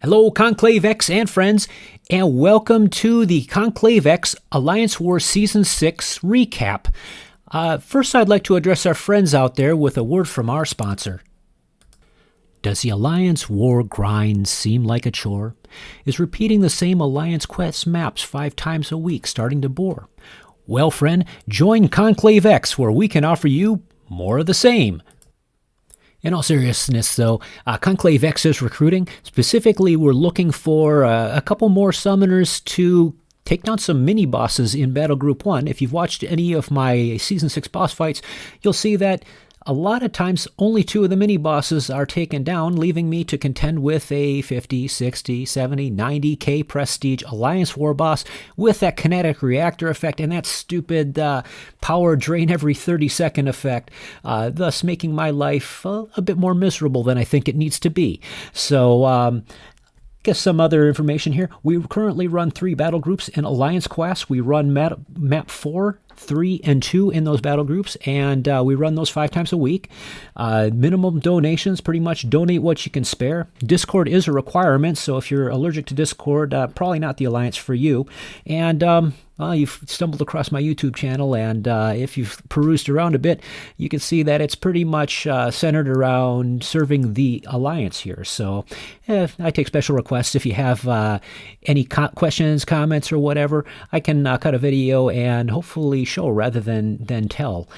Hello, Conclave X and friends, and welcome to the Conclave X Alliance War Season 6 recap. First, I'd like to address our friends out there with a word from our sponsor. Does the Alliance War grind seem like a chore? Is repeating the same Alliance Quest maps 5 times a week starting to bore? Well, friend, join Conclave X, where we can offer you more of the same. In all seriousness, though, Conclave X is recruiting. Specifically, we're looking for a couple more summoners to take down some mini-bosses in Battle Group 1. If you've watched any of my Season 6 boss fights, you'll see that a lot of times only 2 of the mini-bosses are taken down, leaving me to contend with a 50, 60, 70, 90k prestige Alliance War boss with that kinetic reactor effect and that stupid power drain every 30-second effect, thus making my life a bit more miserable than I think it needs to be. So, guess some other information here. We currently run 3 battle groups in Alliance class. We run map 4, 3, and 2 in those battle groups, and we run those 5 times a week. Minimum donations, pretty much donate what you can spare. Discord is a requirement, so if you're allergic to Discord, probably not the Alliance for you. And you've stumbled across my YouTube channel, and if you've perused around a bit, you can see that it's pretty much centered around serving the Alliance here. So I take special requests. If you have any questions, comments, or whatever, I can cut a video and hopefully show rather than tell.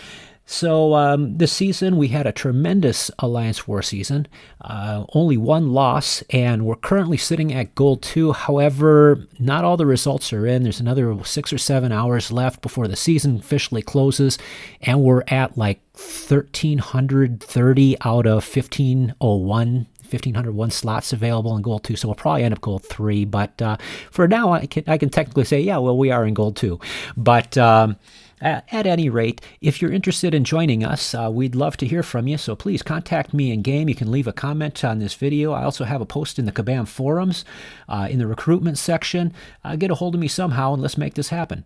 So this season, we had a tremendous Alliance War season. Only 1 loss, and we're currently sitting at Gold 2. However, not all the results are in. There's another 6 or 7 hours left before the season officially closes, and we're at like 1,330 out of 1,501 slots available in Gold 2, so we'll probably end up Gold 3. But for now, I can technically say, yeah, well, we are in Gold 2. But at any rate, if you're interested in joining us, we'd love to hear from you, so please contact me in-game. You can leave a comment on this video. I also have a post in the Kabam forums, in the recruitment section. Get a hold of me somehow, and let's make this happen.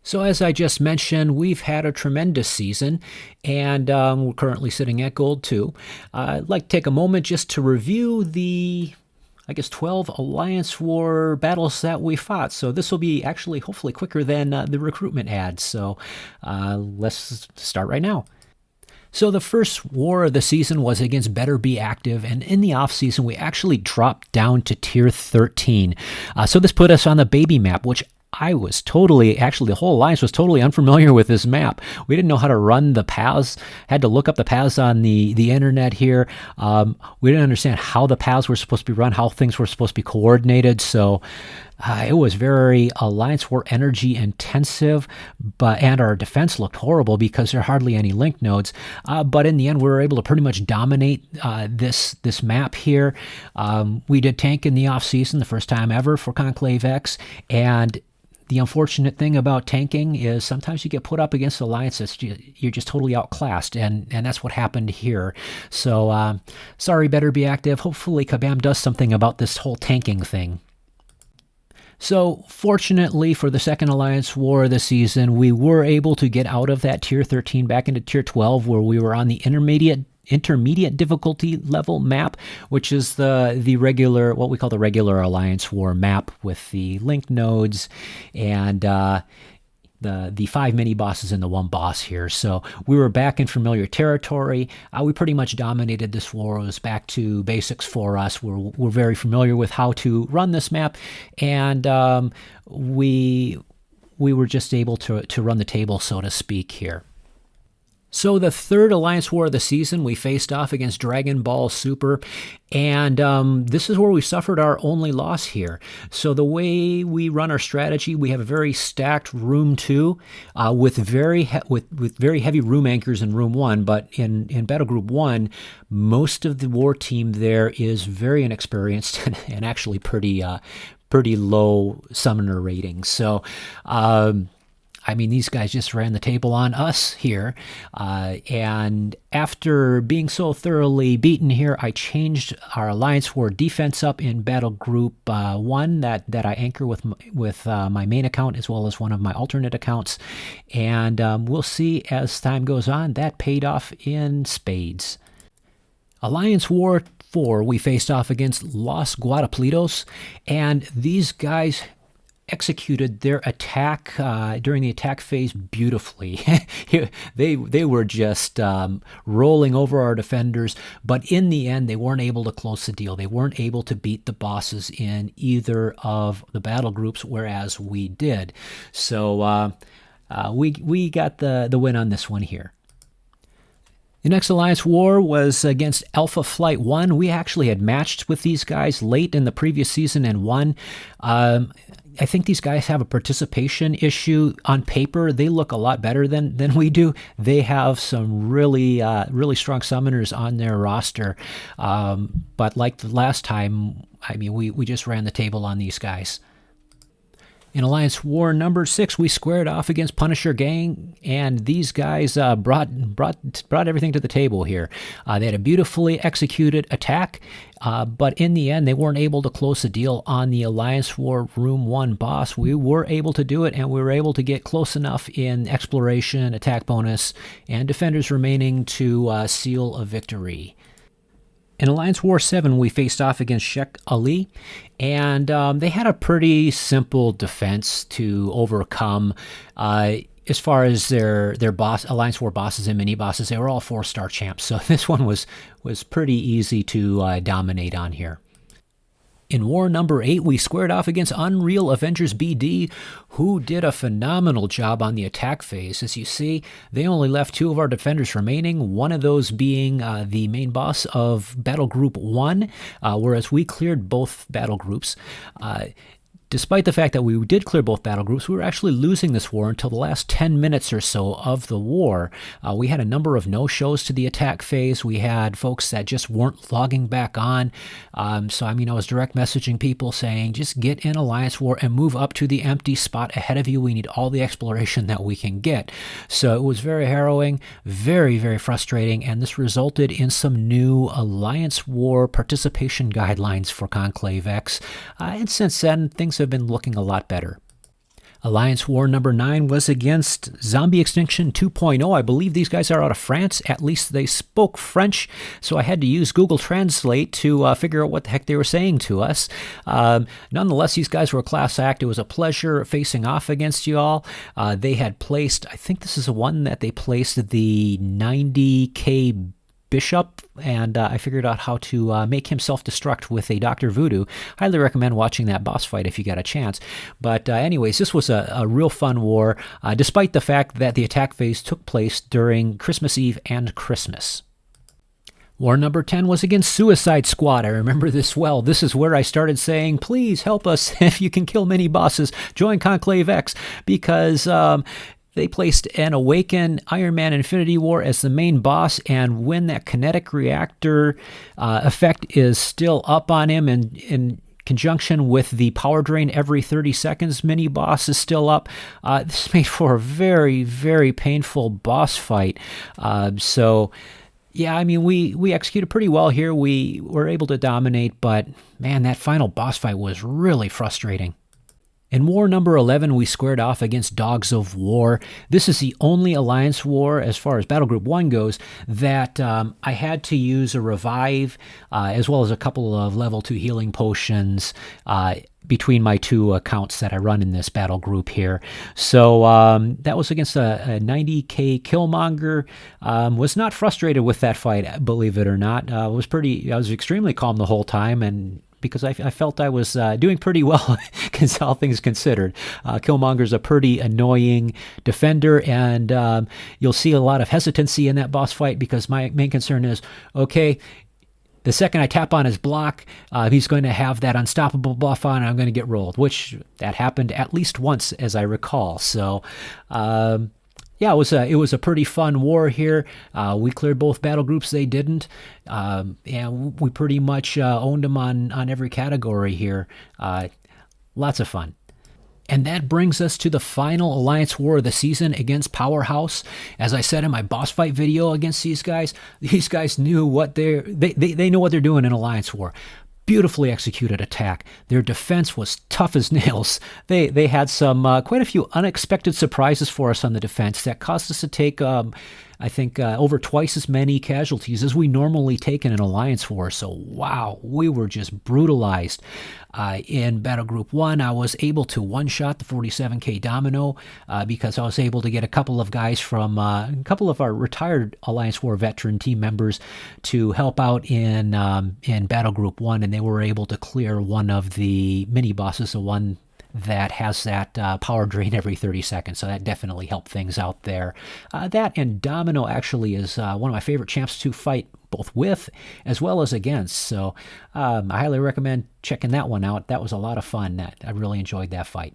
So as I just mentioned, we've had a tremendous season, and we're currently sitting at Gold 2. I'd like to take a moment just to review the 12 Alliance War battles that we fought. So this will be actually hopefully quicker than the recruitment ads. So let's start right now. So the first war of the season was against Better Be Active, and in the off-season, we actually dropped down to Tier 13. So this put us on the baby map, which I was totally, actually the whole Alliance was totally unfamiliar with this map. We didn't know how to run the paths, had to look up the paths on the internet here. We didn't understand how the paths were supposed to be run, how things were supposed to be coordinated, so it was very Alliance War energy intensive, and our defense looked horrible because there are hardly any link nodes. But in the end, we were able to pretty much dominate this map here. We did tank in the off season, the first time ever for Conclave X, and the unfortunate thing about tanking is sometimes you get put up against alliances, you're just totally outclassed, and that's what happened here. So sorry, Better Be Active. Hopefully Kabam does something about this whole tanking thing. So fortunately for the second Alliance War of the season, we were able to get out of that Tier 13 back into Tier 12, where we were on the intermediate difficulty level map, which is the regular, what we call the regular Alliance War map with the link nodes and the 5 mini bosses and the 1 boss here. So we were back in familiar territory. We pretty much dominated this war. It was back to basics for us. We're very familiar with how to run this map, and we were just able to run the table, so to speak, here. So the third Alliance War of the season, we faced off against Dragon Ball Super, and this is where we suffered our only loss here. So the way we run our strategy, we have a very stacked Room 2 with very heavy room anchors in Room 1, but in Battle Group 1, most of the war team there is very inexperienced and actually pretty low summoner ratings. So I mean, these guys just ran the table on us here, and after being so thoroughly beaten here, I changed our Alliance War defense up in Battle Group 1 that I anchor with my main account as well as one of my alternate accounts, and we'll see as time goes on, that paid off in spades. Alliance War 4, we faced off against Los Guadaplitos, and these guys executed their attack during the attack phase beautifully. they were just rolling over our defenders, but in the end, they weren't able to close the deal. They weren't able to beat the bosses in either of the battle groups, whereas we did. So we got the win on this one here. The next Alliance War was against Alpha Flight 1. We actually had matched with these guys late in the previous season and won. I think these guys have a participation issue. On paper, they look a lot better than we do. They have some really strong summoners on their roster. But like the last time, I mean, we just ran the table on these guys. In Alliance War number 6, we squared off against Punisher Gang, and these guys brought everything to the table here. They had a beautifully executed attack, but in the end, they weren't able to close the deal on the Alliance War Room 1 boss. We were able to do it, and we were able to get close enough in exploration, attack bonus, and defenders remaining to seal a victory. In Alliance War 7, we faced off against Sheikh Ali, and they had a pretty simple defense to overcome. As far as their boss, Alliance War bosses and mini-bosses, they were all 4-star champs, so this one was pretty easy to dominate on here. In War number 8, we squared off against Unreal Avengers BD, who did a phenomenal job on the attack phase. As you see, they only left 2 of our defenders remaining, one of those being the main boss of Battle Group 1, whereas we cleared both battle groups. Despite the fact that we did clear both battle groups, we were actually losing this war until the last 10 minutes or so of the war. We had a number of no-shows to the attack phase. We had folks that just weren't logging back on. So, I mean, I was direct messaging people saying, just get in Alliance War and move up to the empty spot ahead of you. We need all the exploration that we can get. So it was very harrowing, very, very frustrating, and this resulted in some new Alliance War participation guidelines for Conclave X. And since then, things have been looking a lot better. Alliance War number 9 was against Zombie Extinction 2.0. I believe these guys are out of France. At least they spoke French, so I had to use Google Translate to figure out what the heck they were saying to us. Nonetheless, these guys were a class act. It was a pleasure facing off against you all. They had placed, I think this is the one that they placed the 90k Bishop, and I figured out how to make him self-destruct with a Dr. Voodoo. Highly recommend watching that boss fight if you got a chance. But anyways, this was a real fun war, despite the fact that the attack phase took place during Christmas Eve and Christmas. War number 10 was against Suicide Squad. I remember this well. This is where I started saying, please help us. If you can kill mini bosses, join Conclave X, because they placed an Awaken Iron Man Infinity War as the main boss, and when that kinetic reactor effect is still up on him, and in conjunction with the power drain every 30 seconds mini boss is still up, this made for a very, very painful boss fight. So yeah, I mean, we executed pretty well here. We were able to dominate, but man, that final boss fight was really frustrating. In War number 11, we squared off against Dogs of War. This is the only Alliance War, as far as Battle Group 1 goes, that I had to use a revive, as well as a couple of level 2 healing potions between my 2 accounts that I run in this battle group here. So that was against a 90k Killmonger. Was not frustrated with that fight, believe it or not. I was extremely calm the whole time, and because I felt I was doing pretty well, all things considered. Killmonger's a pretty annoying defender, and you'll see a lot of hesitancy in that boss fight, because my main concern is, okay, the second I tap on his block, he's going to have that unstoppable buff on, and I'm going to get rolled, which that happened at least once, as I recall. So, yeah, it was a pretty fun war here. We cleared both battle groups; they didn't, and we pretty much owned them on every category here. Lots of fun. And that brings us to the final Alliance War of the season against Powerhouse. As I said in my boss fight video against these guys knew what they know what they're doing in Alliance War. Beautifully executed attack. Their defense was tough as nails. They had some quite a few unexpected surprises for us on the defense that caused us to take I think over twice as many casualties as we normally take in an alliance war. So wow, we were just brutalized. In Battle Group 1, I was able to one-shot the 47K Domino because I was able to get a couple of guys from a couple of our retired Alliance War veteran team members to help out in Battle Group 1, and they were able to clear one of the mini-bosses, the one that has that power drain every 30 seconds, so that definitely helped things out there. That and Domino actually is one of my favorite champs to fight both with as well as against, so I highly recommend checking that one out. That was a lot of fun. I really enjoyed that fight.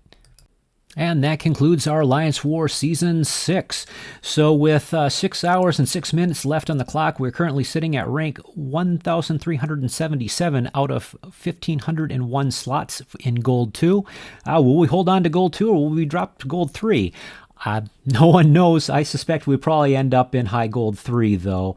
And that concludes our Alliance War Season 6. So with 6 hours and 6 minutes left on the clock, we're currently sitting at rank 1,377 out of 1,501 slots in Gold 2. Will we hold on to Gold 2 or will we drop to Gold 3? No one knows. I suspect we probably end up in high Gold 3, though.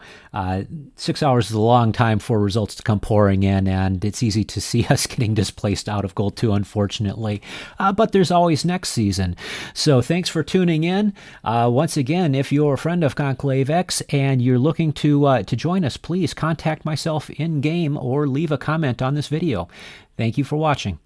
6 hours is a long time for results to come pouring in, and it's easy to see us getting displaced out of Gold 2, unfortunately. But there's always next season. So thanks for tuning in. Once again, if you're a friend of Conclave X and you're looking to join us, please contact myself in-game or leave a comment on this video. Thank you for watching.